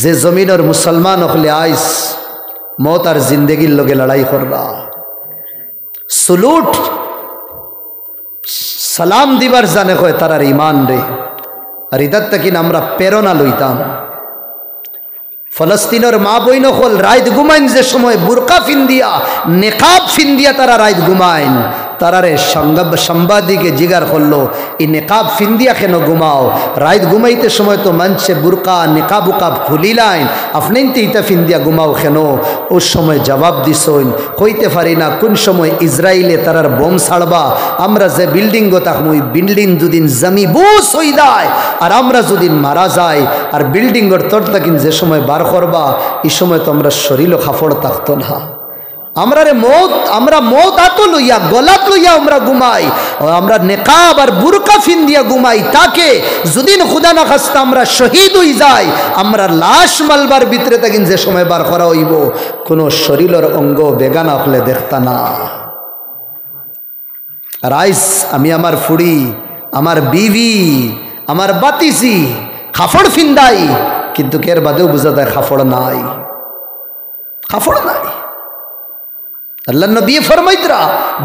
যে জমিনের মুসলমান হলে আইস মত আর জিন্দগির লগে লড়াই কররা সুলুট সালাম দিবার জানে কয় তারার ইমান রে। আর ইদার তাকিন আমরা প্রেরণা লইতাম ফলস্তিনের মা বইন হল রাইত ঘুমাইন যে সময় বুরকা ফিন্দিয়া নেকাব ফিন্দিয়া তারা রাইত ঘুমাইন তারারে সাংবাদিকে জিগার করলো এই নেকাব ফিন্দিয়া কেন ঘুমাও রাইত ঘুমাইতে সময় তো মানুষে বুরকা নেকাব উকাব খুলিলাইন আপনি ইতা ফিন্দিয়া ঘুমাও কেন ওর সময় জবাব দিছইন কইতে পারি না কোন সময় ইসরায়েলে তারার বোম ছাড়বা আমরা যে বিল্ডিং গো থাকবো ওই বিল্ডিং দুদিন জমি বুস হই যায় আর আমরা যদিন মারা যাই আর বিল্ডিংর তোর তাকিন যে সময় বার করবা এই সময় তো আমরা শরীরও খাফড় থাকতো না আমরা মৌত আতো লইয়া গলাত লইয়া আমরা ঘুমাই আমরা নেকাব আর বুরকা ফিন্দিয়া ঘুমাই তাকে যদিন খুদা না খাস্তা আমরা শহীদ হই যাই আমরা লাশ মালবার ভিতরে তাকিন যে সময় বার করা হইব কোনো শরীরের অঙ্গ বেগানা হলে দেখতা না। আর আইস আমি আমার ফুড়ি আমার বিবি আমার বাতিসি খাফড় ফিন্দাই কিন্তু কের বাদেও বুঝা যায় খাফড় নাই খাফড় নাই। আল্লাহ নবী ফরমাইতরা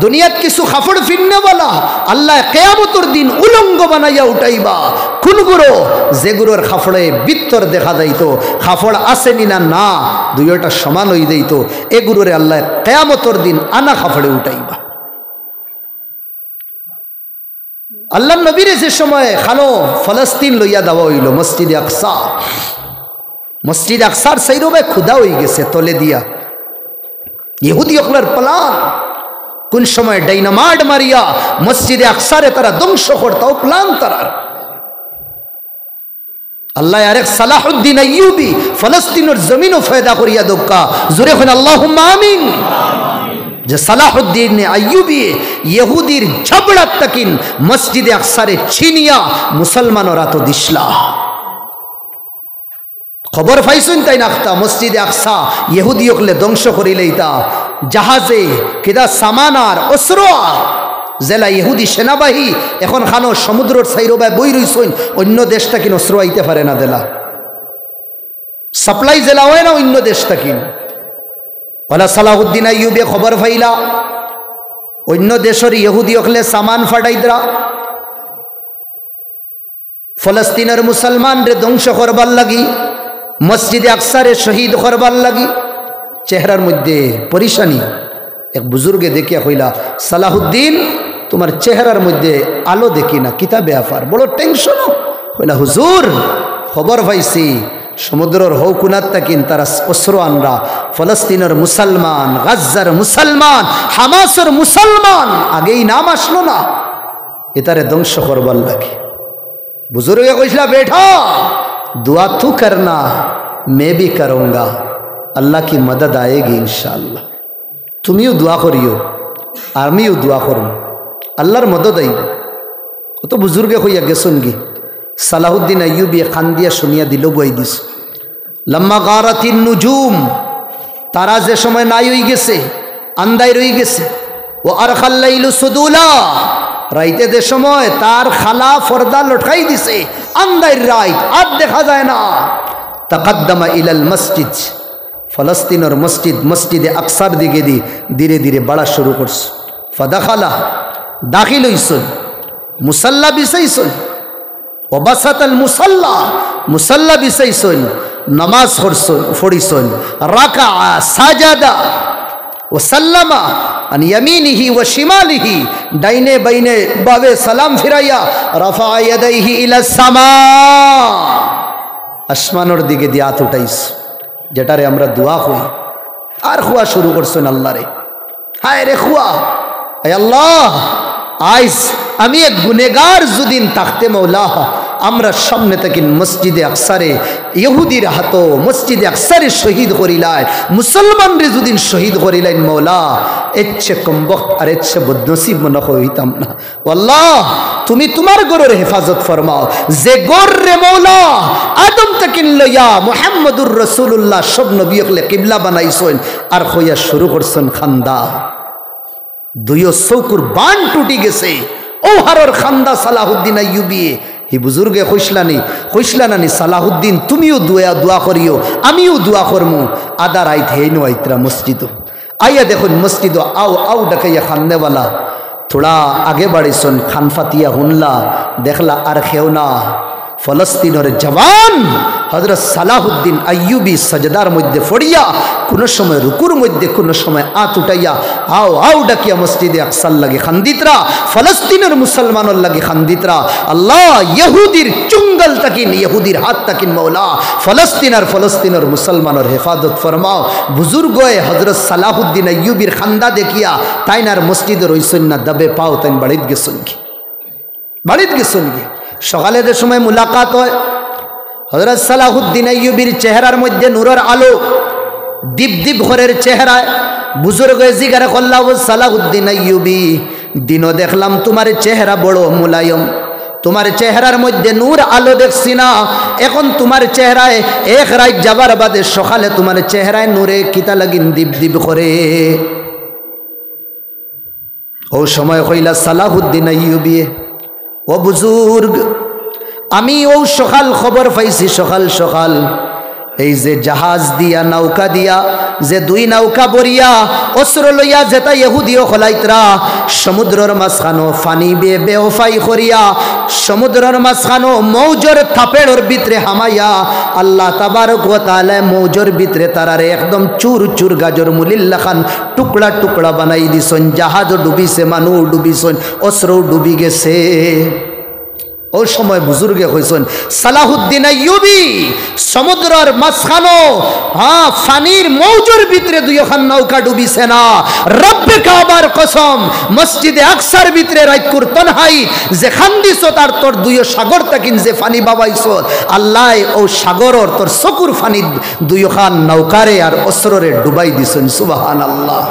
দুনিয়াত কিছু খাফড় ফিরনেওয়ালা আল্লাহ কিয়ামতের দিন উলঙ্গ বানাইয়া উঠাইবা কোন গুরু যে গুরুর খাফড়ে বিত্তর দেখা যাইতো খাফড় আসেনি না না দুইটা সমান হই যাইতো এ গুরুরে আল্লাহ কিয়ামতের দিন আনা খাফড়ে উঠাইবা। আল্লাহ নবীর যে সময় খালো ফলস্তিন লইয়া দেওয়া হইল মসজিদ আকসার সেইরবে ক্ষুদা হয়ে গেছে তলে দিয়া ইহুদি অকলার প্লান কোন সময় ডাইনামাইট মারিয়া মসজিদে আকসারে তারা ধ্বংস করতাও প্লান তারা আল্লাহ আরেক সালাহুদ্দিন আইয়ুবী ফলস্তিনের জমিনও ফায়দা করিয়া দোকা জোরে হন আল্লাহুম্মা আমিন। যে সালাহুদ্দিন আইয়ুবী ইহুদির ঝগড়া তাকিন মসজিদে আকসারে ছিনিয়া মুসলমানরা তো দিসলা খবর পাইছেন তাই নাখতা মসজিদে আকসা ইহুদি হলে ধ্বংস করিলেইতা জাহাজে কেদা সামানার অস্ত্র জেলা ইহুদি সেনাবাহী এখন খানো সমুদ্রের সাইরোবায় বই রইছেন অন্য দেশটা কিন অস্ত্র আইতে পারে না দেলা সাপ্লাই জেলা হয় না অন্য দেশটা কিন ওলা সালাহুদ্দিন আইয়ুবে খবর পাইলা অন্য দেশের ইহুদি হলে সামান ফাটাইদরা ফলস্তিনের মুসলমান রে ধ্বংস করবার লাগি মসজিদে আকসারে শহীদ করবার লাগি চেহারার মধ্যে পরিশানি এক বুজুর্গে দেখিয়া কইলা সালাহুদ্দিন তোমার চেহারার মধ্যে আলো দেখি না কিতা ব্যাপার বড় টেনশন কইলা হুজুর খবর পাইছি সমুদ্রের হৌকুনাত তাকিন তারা অস্ত্র আনরা ফলস্তিনের মুসলমান গাজ্জার মুসলমান হামাসের মুসলমান আগেই নাম আসলো না এটারে ধ্বংস করবার লাগে বুজুর্গে কইলা বেঠা दुआ तू करना मैं भी करूँगा अल्लाह की मदद आएगी इंशाअल्लाह तुमिও दुआ करियो आमिও दुआ करूँ अल्लाहर मदद आई वो तो बुजुर्गे हইয়া গেছনগি সালাহুদ্দিন আইয়ুবী খান দিয়া শুনিয়া দিল বই দিস লম্মা গারাতিন নুজুম তারা যে সময় নাই হই গেছে আন্দাই রই গেছে ও আরখাল লাইলু সুদুলা রাইতে যে সময় তার খালা ফর্দা লটকাই দিছে আন্দাইর রাইত আর দেখা যায় না তাকাদ্দামা ইলাল মসজিদ ফলস্তিনের মসজিদে আকসার দিকে ধীরে ধীরে বাড়া শুরু করছে ফাদাখালা দাখিল হইছন মুসাল্লা বিছাইছন ওবাসাতাল মুসাল্লা বিছাইছন নামাজ পড়িছন রাকা সাজাদা ওসাল্লামা আন ইয়ামিনিহি ওয়া শিমালিহি ডাইনে বাইনে বাবে সালাম ফিরাইয়া রাফা ইয়াদাইহি ইলা সামা আসমানের দিকে দিয়ে হাত উঠাইস যেটারে আমরা দোয়া কই আর খুয়া শুরু করছেন আল্লাহ রে হায় রে খুয়া হে আল্লাহ আইস আমি এক গুনেগার যদিন থাকতে মৌলা আমরা সামনে থেকে মসজিদে আকসারে ইহুদির হাতো মসজিদে আকসারে শহীদ করিলাই মুসলমান রে যদিন শহীদ করিলাইন মৌলা এচ্ছে কমবক্ত আর এচ্ছে বদনসিব মনে হইতাম না আল্লাহ তুমি তোমার গরের হেফাজত ফরমাও যে গর রে মৌলা আদম থেকে লইয়া মুহাম্মদুর রাসূলুল্লাহ সব নবী হলে কিবলা বানাইছেন আর হইয়া শুরু করছেন খান্দা দুইও চৌকুর বান টুটি গেছে ও হারর খান্দা সালাহুদ্দিন আইয়ুবী হি বুজুর্গে কইসলা নানি সালাহুদ্দিন তুমিও দোয়া করিও আমিও দোয়া করমু আদা রাইত হেইনো আইতরা মসজিদ আইয়া দেখুন মসজিদ আও আও ডাকাইয়া খান্নেওয়ালা থোড়া আগে বাড়িছন খানফাতিয়া হুনলা দেখলা আর খেও না ফলস্তিনের জওয়ান হযরত সালাহুদ্দিন আইয়ুবী সাজদার মধ্যে ফড়িয়া কোন সময় রুকুর মধ্যে কোন সময় আত উঠাইয়া আও আও ডাকিয়া মসজিদে আকসার লাগে খান্দিতরা ফলস্তিনের মুসলমানের লাগে খান্দিতরা আল্লাহ ইহুদির চুঙ্গল তাকিন ইহুদির হাত তাকিন মৌলা ফলস্তিনের মুসলমানের হেফাজত ফরমাও বুজুর্গয়ে হযরত সালাহুদ্দিন আইয়ুবীর খান্দা দেখিয়া তাইনার মসজিদে রইছেন না দবে পাও তাইন বাড়িত গেছেন কি সকালে যে সময় মুলাকাত হয় হযরত সালাহুদ্দিন আইয়ুবীর চেহারার মধ্যে নূরের আলো দীপ দীপ ঘরের চেহারায় বুজুর্গ জিজ্ঞাসা করলাম সালাহুদ্দিন আইয়ুবী দিনও দেখলাম তোমার চেহারা বড় মুলায়ম তোমার চেহারার মধ্যে নূর আলো দেখছি না এখন তোমার চেহারায় এক রাত যাবার বাদে সকালে তোমার চেহারায় নূরে কিতা লাগিন দীপ দীপ করে ও সময় কইলা সালাহুদ্দিন আইয়ুবী ও বুজুর্গ আমি ও সকাল খবর পাইছি সকাল এই যে জাহাজ দিয়া নৌকা দিয়া যে দুই নৌকা বরিয়া অস্ত্র লইয়া যেটা ইহুদিও খলাইতরা সমুদ্রের মাঝখানো ফানি বেওফাই করিয়া সমুদ্রের মাঝখানো মৌজর থাপেড়র ভিতরে হামাইয়া আল্লাহ তাবারক ওয়া তাআলা মৌজর ভিতরে তারারে একদম চুর চুর গাজর মুলিল্লা খান টুকরা টুকরা বানাই দিছন জাহাজ ডুবিছে মানুষ ডুবিছন অস্ত্র ডুবি গেছে ও সময় বুজুর্গে কইছেন সালাহুদ্দিন আইয়ুবী সমুদ্রের মাঝখানো ফানির মৌজুর ভিতরে দুইখান নৌকা ডুবিছে না রব্বে কাবার কসম মসজিদে আকসার ভিতরে রাইতকুর তনহাই যে খান্দিছ তার তোর দুই সাগর তাকিন যে ফানি বাবাইছ আল্লাহ ও সাগরর তোর চকুর ফানি দুইখান নৌকারে আর অস্ত্ররে ডুবাই দিছেন সুবহানাল্লাহ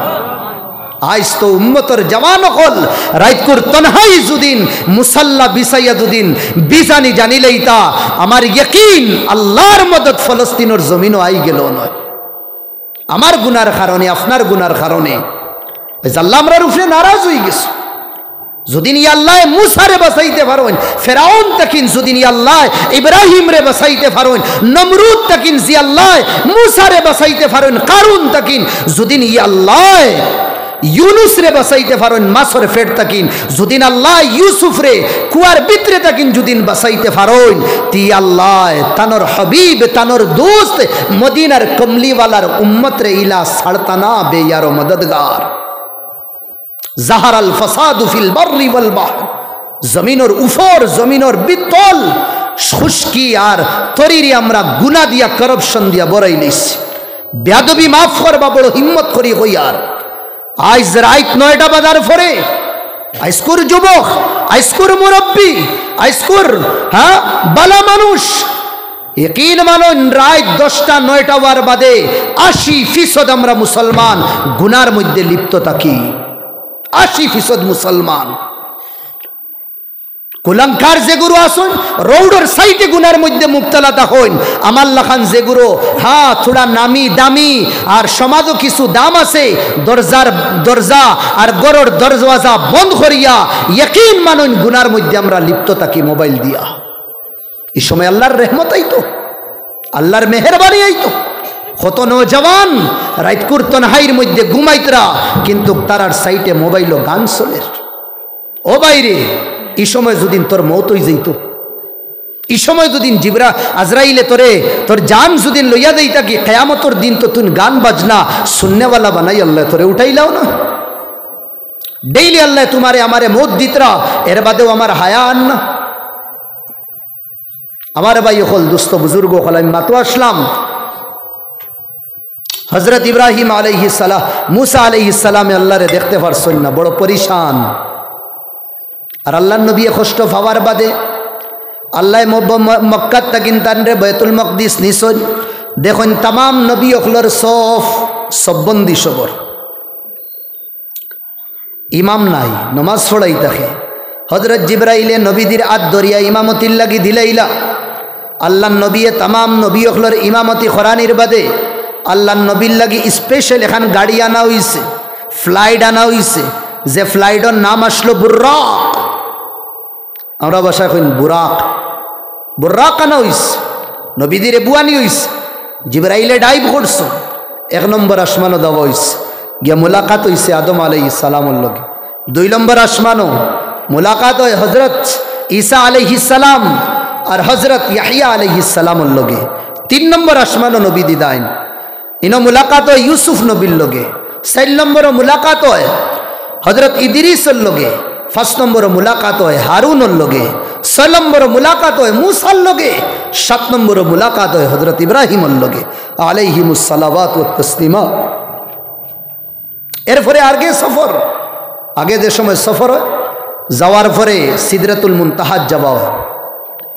আইস তো উম্মতর জওয়ান হল রাইতকুর তনহাই যুদিন মুসাল্লা বিছাইয়া দুদিন বিজানি জানিলেইতা আমার ইয়াকিন আল্লাহর মদদ ফলস্তিনের জমিনও আই গেল নয় আমার গুনার কারণে আপনার গুনার কারণে আল্লাহ আমরার উপরে নারাজ হয়ে গেছে যদিন আল্লাহ মুসারে বাঁচাইতে পারেন ফেরাউন তাকিন যদিন আল্লাহ ইব্রাহিম রে বাঁচাইতে পারেন নমরুদ তাকিন জি আল্লাহ মুসারে বাঁচাইতে পারেন কারুন তাকিন যদিন আল্লাহ ইউনুস রে বাঁচাইতে পারেন মাছর ফেট তাকিন যদিন আল্লাহ ইউসুফ রে কুয়ার ভিতরে তাকিন যদিন বাঁচাইতে পারেন তি আল্লাহ তানর হাবিব তানর দোস্ত মদিনার কমলিওয়ালার উম্মত রে ইলা ছাড়তানা বেয়ার মদদগার জাহারাল ফাসাদু ফিল বাররি ওয়াল বাহর জমিনের উপর জমিনের বিতল খুশকি আর তরিরি আমরা গুনাহ দিয়া করপশন দিয়া বড়াই লইছি বেয়াদবি মাফ করবা বড় হিম্মত করি হইয়ার আইজ রাইত 9টা বাজার পরে আইসকুর যুবক আইসকুর মুরব্বী আইসকুর বালা মানুষ यकीन मानो रात 10টা 9টা বার বাদে 80% আমরা মুসলমান গুনার মধ্যে লিপ্ত থাকি 80% মুসলমান কুলঙ্কার যে গুরু আসুন রোডের সাইডে গুনার মধ্যে মুক্তলা হইন আমার লাখান যে গুরু থোড়া নামি দামি আর সমাজও কিছু দাম আছে দরজা আর গরর দরজা বন্ধ করিয়া यकीन মানুন গুনার মধ্যে আমরা লিপ্ত থাকি মোবাইল দিয়া এই সময় আল্লাহর রহমত আইতো আল্লাহর মেহেরবানি আইতো কত নওজওয়ান রাইতকুর তনহাইর মধ্যে ঘুমাইতরা কিন্তু তারার সাইটে মোবাইল ও গান চলে ও বাইরে এই সময় যদিন তোর মৌত হয়ে যাইতো এই সময় যদিন জিবরা আজরাইলে তোর জান যদিন লইয়া দেইতা কি কিয়ামতের দিন তো তুই গান বাজনা শুননেওয়ালা বানাই আল্লাহ তোরে উঠাইলাও না ডেইলি আল্লাহ তোমারে আমারে মৌত দিতরা এর বাদেও আমার হায়া আন না আমার ভাই হল দুস্থ বুজুর্গ হল আমি মাতো আসলাম হজরত ইব্রাহিম আলাইহিস সালাম মুসা আলাইহিস সালামে আল্লাহরে দেখতে পারছেন না বড় পরিশান আর আল্লাহর নবী কষ্ট পাওয়ার বাদে আল্লাহ মক্কাত তাকিন তানরে বাইতুল মকদিস নিছন দেখুন तमाम নবী অখলর সববন্দি সবর ইমাম নাই নামাজ পড়াই থাকে হযরত জিবরাইলে নবীদের আদ দরিয়া ইমামতির লাগি দিলাইলা আল্লাহর নবী तमाम নবী অখলর ইমামতি খরানির বাদে আল্লাহর নবীর লাগি স্পেশাল এখন গাড়ি আনা হইছে ফ্লাইট আনা হইছে যে ফ্লাইটের নাম আসলো বুরাক আমরা ভাষায় কইন বুরাক বুর্রাকানা হইস, নবীদিরে বুয়ানি হইস, জিবরাইলে ডাইভ করছো, 1 নম্বর আসমানও দেওয়া হইস, গিয়া মুলাকাত হইছে আদম আলাইহিস সালামের লগে। 2 নম্বর আসমানও মুলাকাত হয় হজরত ঈসা আলাইহিস সালাম আর হজরত ইয়াহিয়া আলাইহিস সালামের লগে। 3 নম্বর আসমানও নবী দিদাইন, ইনো মুলাকাত হয় ইউসুফ নবীর লগে। 4 নম্বরও মুলাকাত হয় হজরত ইদ্রিসের লগে। 5 নম্বরও মুলাকাত হয় হারুনের লগে। 6 নম্বরও মুলাকাত হয় মূসার লগে। 7 নম্বরও মুলাকাত হয় হজরত ইব্রাহিমের লগে আলাইহিমুস সালাওয়াত ওয়াত তাসলিমা। এরপরে আগে সফর, আগে যে সময় সফর হয় যাওয়ার পরে সিদরাতুল মুনতাহাত যাওয়া হয়,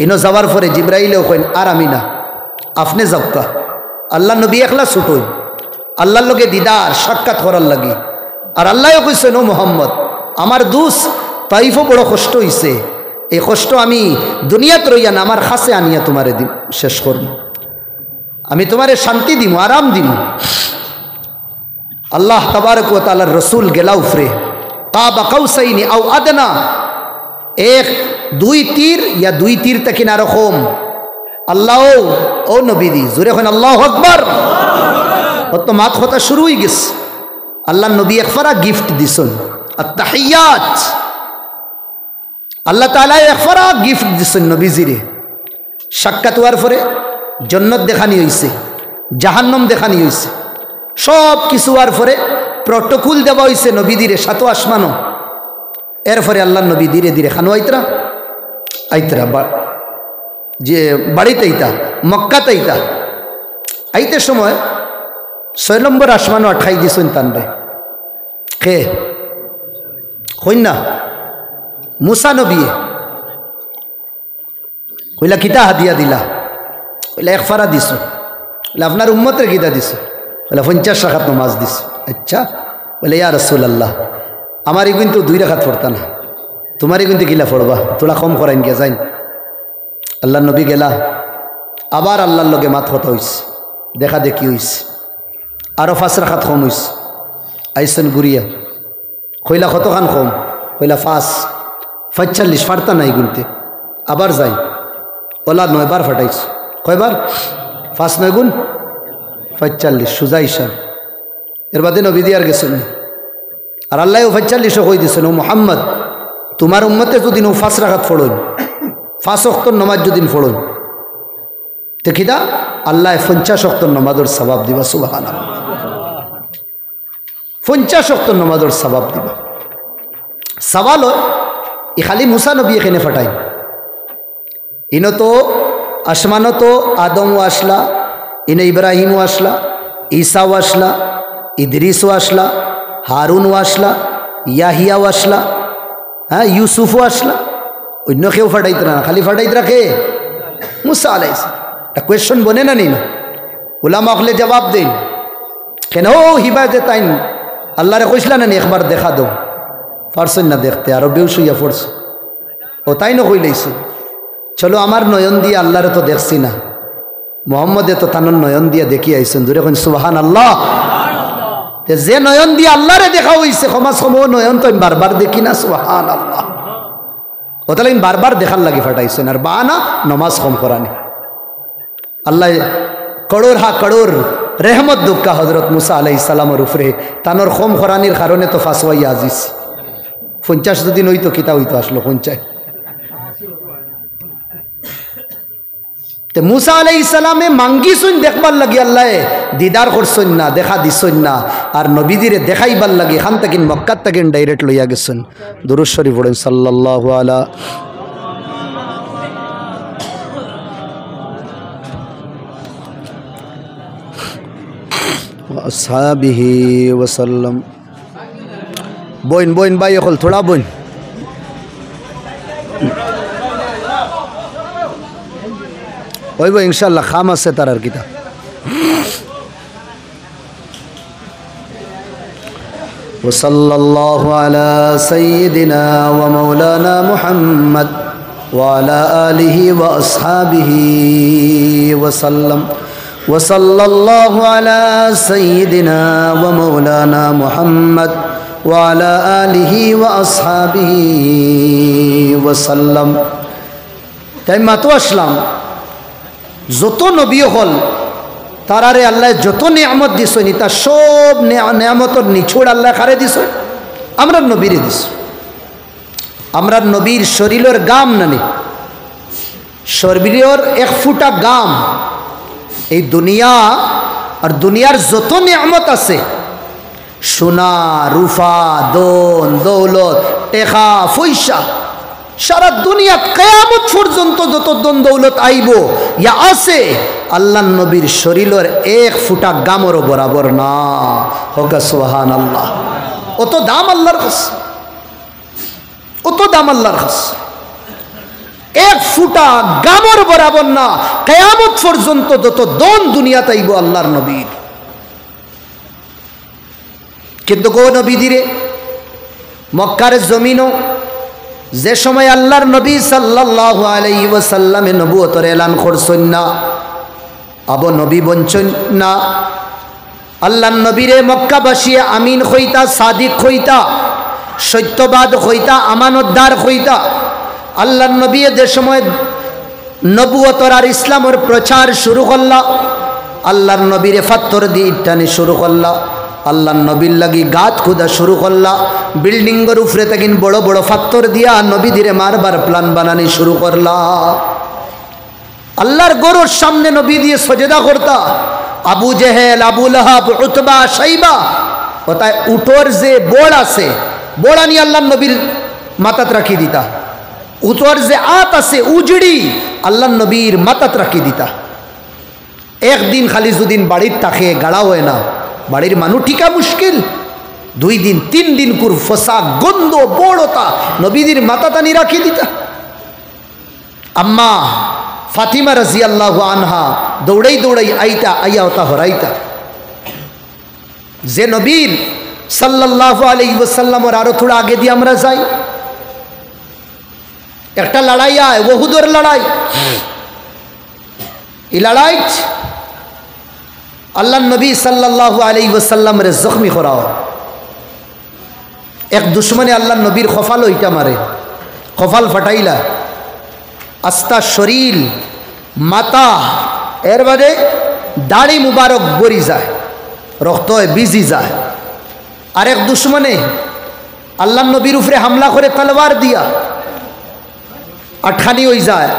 ইনো যাওয়ার পরে জিবরাইলেও কইন আর আমি না, আপনি যাওকা। আল্লাহ নবী একলা ছুটোই আল্লাহর লগে দিদার সাক্ষাৎ করার লাগি। আর আল্লাহও কইছেন ও মোহাম্মদ আমার দুস তাইফও বড় কষ্ট হইছে, এই কষ্ট আমি দুনিয়াত রইয়া না আমার খাসে আনিয়া তোমারে শেষ করব, আমি তোমারে শান্তি দিব, আরাম দিব। আল্লাহ তাবারক ওয়া তাআলার রসুল গেলা উফরে কাবা কাউসাইনি আও আদনা, 1-2 তীর ইয়া 2 তীর তাকিন আরো কম। আল্লাহ ও নবী দি জোরে হন আল্লাহু আকবার। অত মাত কথা শুরু হয়ে গেছে। আল্লাহ নবী একফারা গিফট দিছেন আত-তাহিয়াত, আল্লাহ তাআলা একফারা গিফট দিছেন নবীজিরে। সাক্ষাৎ হওয়ার পরে জান্নাত দেখানি হইছে, জাহান্নাম দেখানি হইছে, সব কিছু হওয়ার পরে প্রটোকল দেওয়া হয়েছে নবীদিরে 7 আসমানও। এরপরে আল্লাহ নবী ধীরে ধীরে খানো আইতরা যে বাড়িতে আইতা মক্কাতে আইতে সময় 6 নম্বর আসমানও আঠাই দিছেন তানরে। কে কইন না মুসা নবী কইলা কিতা হাদিয়া দিলা, কইলা একফারা দিছ, বলে আপনার উম্মতের কিতা দিছ, বলে 50 রাকাত নামাজ দিছ। আচ্ছা, বলে ইয়া রাসূলুল্লাহ আমারই কিন্তু 2 রাকাত পড়তা না, তোমারই কিন্তু কিলা পড়বা, তোরা কম করাইন গিয়া যাইন। আল্লাহ নবী গেলা, আবার আল্লাহর লগে মাত কথা হইছে, দেখা দেখি হইছে, আরো 5 রাকাত কম হইছে। আইসন গুরিয়া কইলা কতখান কম, কইলা 45 ফাটতা নাই গুনতে। আবার যাই, ওলা 9 বার ফাটাইছ। কয়বার? 5 9 গুণ 45 সুজা হিসাব। এর বাদে নবী দিয়ার গেছেন আর আল্লাহ 45 কই দিছেন ও মুহাম্মদ তোমার উম্মতে যদি 5 রাকাত পড়ুন, 5 ওয়াক্তের নামাজ যদি পড়ুন দেখিদা আল্লাহ 50 ওয়াক্তের নামাজের সওয়াব দিবা। সুবহানাল্লাহ, 50 ওয়াক্তের নামাজের সওয়াব দিবা। সওয়াল ই খালি মুসা নবী এখানে ফাটাই, ইনো তো আসমানো তো আদমও আসলা, ইনে ইব্রাহিমও আসলা, ঈসাও আসলা, ইদ্রিসও আসলা, হারুনও আসলা, ইয়াহিয়াও আসলা, হ্যাঁ ইউসুফও আসলা। অন্য কেউ ফাটাইত না, খালি ফাটাইত রাখে মুসা আলাইহিস। একটা কোয়েশ্চন বনে না নিন, উলামা হলে জবাব দিন কেন ও হিবায়তে তাইন আল্লাহরে কইসলা না একবার দেখা দো, পারছেন না দেখতে, আরো বেউসুইয়া পড়ছে ও তাই না কইলাইছে। চলো আমার নয়ন দিয়ে আল্লাহরে তো দেখছি না, মোহাম্মদে তো তানোর নয়ন দিয়ে দেখি আইছেন। ধরে কোন সুবহানাল্লাহ। যে নয়ন দিয়ে আল্লাহরে দেখা হইছে ক্ষমা সমূহ নয়ন তো আমি বারবার দেখি না। সুবহানাল্লাহ, ও তাহলে আমি বারবার দেখার লাগি ফাটাইছেন। আর বানা নমাজ কম করানি আল্লাহ করোর হা করোর রেহমত দুঃখা হজরত মুসা আলাইহিস সালামের উপরে তানোর কম করানির কারণে তো ফাঁসওয়াই আজিস। 50 যদি নইতো কিতা হইতো আসলো 50। তে মুসা আলাইহিস সালামে মাঙ্গিছুন দেখবার লাগি আল্লাহ দিদার করছুন না, দেখা দিছুন না। আর নবীদিরে দেখাইবার লাগি খান তাকিন মক্কাত তাকিন ডাইরেক্ট লইয়া গেছেন। দুরূদ শরীফ পড়েন সাল্লাল্লাহু আলা ওয়া আসহাবিহি ওয়া সাল্লাম। বইন ভাই হল থোড়া বইন। ওই বই ইনশাল্লাহ খাম আছে তার আর কিতা। ওয়াসাল্লাল্লাহু আলা সাইয়্যিদিনা ওয়া মাওলানা মুহাম্মদ ওয়া আলা আলিহি ওয়া আসহাবিহি ওয়া সাল্লাম। ওয়াসাল্লাল্লাহু আলা সাইয়্যিদিনা ওয়া মাওলানা মুহাম্মদ ওয়া আলা আলিহি ওয়া আসহাবিহি ওয়া সাল্লাম। তাই মাতো আসলাম যত নবী হল তারারে আল্লাহ যত নিয়ামত দিছনি তার সব নিয়ামতর নিছুড় আল্লাহ কারে দিছ? আমরা নবীরে দিছ। আমরা নবীর শরীরের গাম নানি, শরীরের এক ফুটা গাম এই দুনিয়া আর দুনিয়ার যত নিয়ামত আছে, সোনা রূপা দন দৌলত টেকা পয়সা, সারা দুনিয়া কিয়ামত পর্যন্ত যত দন দৌলত আইব ইয়া আছে, আল্লাহ নবীর শরীরের এক ফুটা গামরও বরাবর না। হোক সুবহানাল্লাহ। অত দাম আল্লাহর কাছে, অত দাম আল্লাহর কাছে, এক ফুটা গামর বরাবর না। কিয়ামত পর্যন্ত যত দন দুনিয়াতে আইব আল্লাহর নবীর। কিন্তু গো নবী দিরে মক্কার জমিনও যে সময় আল্লাহর নবী সাল্লাল্লাহু আলাইহি ওয়াসাল্লামে নবুয়তের এলান করছেন না, আবু নবী বঞ্চন না, আল্লাহর নবীরে মক্কাবাসী আমিন হইতা, সাদিক হইতা, সত্যবাদ হইতা, আমানতদার হইতা। আল্লাহর নবী যে সময় নবুয়তর আর ইসলামের প্রচার শুরু করলা, আল্লাহর নবীরে ফাত্তর দিয়ে ইটানি শুরু করলা, আল্লাহর নবীর লাগি গাত খুদা শুরু করলা, বিল্ডিংয়ের উপরে তাকিন বড় বড় ফাত্তর দিয়া নবী ধীরে মারবার প্ল্যান বানানি শুরু করলা। আল্লাহর গরুর সামনে নবী দিয়ে সজদা করতা। আবু জেহেল, আবু লাহাব, উতবা, সাইবা, ওটায় উটোর যে বোড় আছে, বোড়া নিয়ে আল্লাহর নবীর মাথাত রাখি দিতা। উটোর যে আত আছে উজড়ি আল্লাহর নবীর মাথাত রাখি দিতা। একদিন খালি যদিন বাড়ির তাকে গাড়া হয় না, বাড়ির মানুষ ঠিকা মুশকিল, 2 দিন 3 দিন কুর ফসা গন্ধ বড়তা নবীদের মাথা টানি রাখি দিতা। আম্মা ফাতিমা রাদিয়াল্লাহু আনহা দৌড়াই দৌড়াই আইতা, আইয়া ওটা হরাইতা। যে নবীর সাল্লাল্লাহু আলাইহি ওয়াসাল্লামের আরো থোড়া আগে দিয়ে আমরা যাই, একটা লড়াই আয়, ওহুদের লড়াই। এই লড়াই আল্লাহ নবী সাল্লাল্লাহু আলাইহি ওয়াসাল্লামের জখমি করাও। এক দুশ্মনে আল্লাহ নবীর কপাল ওইটা মারে, কপাল ফাটাইলা, আস্তা শরীর মাথা এর বাদে দাড়ি মুবারক বরি যায়, রক্ত বিজি যায়। আরেক দুশ্মনে আল্লাহ নবীর উপরে হামলা করে তলোয়ার দিয়া আটখানি হয়ে যায়।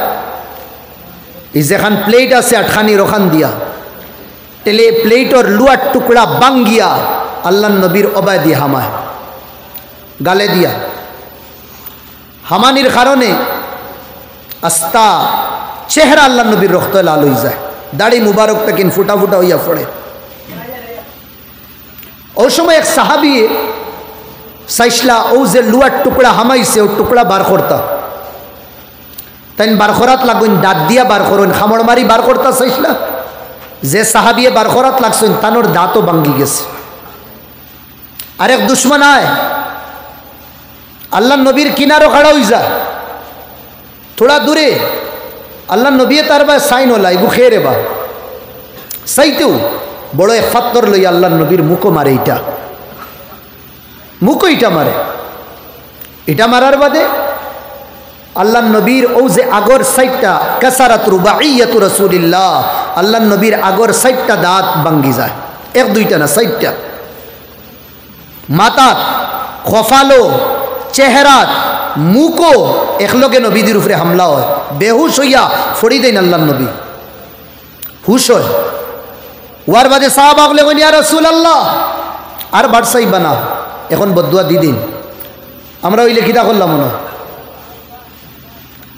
এই যেখান প্লেট আছে আটখানি রখান দিয়া টেলে প্লেটর লুয়ার টুকরা বাঙ্গিয়া আল্লাহ নবীর অবায় দিয়ে হামায়, গালে দিয়া। হামানির কারণে আস্তা চেহারা আল্লাহ নবীর রক্ত লাল হয়ে যায়, দাড়ি মুবারক তাকিন ফুটা ফুটা হইয়া পড়ে। ওই সময় এক সাহাবি সাইসলা ও যে লুয়ার টুকরা হামাইছে ও টুকরা বার করতা, তাই বার করাত লাগুন, দাঁত দিয়া বার করুন, খামড় মারি বার করতা চাইছিলা। যে সাহাবিয়ে বার করাত লাগছেন তানোর দাঁতও ভাঙ্গি গেছে। আরেক দুশ্মন আয় আল্লাহ নবীর কিনারও খাড়া হয়ে যা, থোড়া দূরে আল্লাহ নবী তার বা সাইন হলা এগু খেয়ে রে বা সাইতেও বড় এক ফাত্তর লই আল্লাহ নবীর মুখও মারে, এইটা মুখও এটা মারে। এটা মারার বাদে আল্লাহ নবীর ও যে আগর সাইডটা কাসারাত রুবাইয়াতু রাসূলিল্লাহ, আল্লাহ নবীর আগর সাইডটা দাঁত ভাঙ্গি যায়, 1-2টা না 4টা। মাথাত, কপালো, চেহারাত, মুখও একলগে নবীদের উপরে হামলা হয়। বেহুশ হইয়া ফড়ি দেন আল্লাহ নবী, হুশ হয়। ওয়ার বাদে সাহাবা বলে ইয়া রাসূলুল্লাহ আর বাড়সাই বানা, এখন বদুয়া দি দিন। আমরা ওই লেখিতা করলাম না,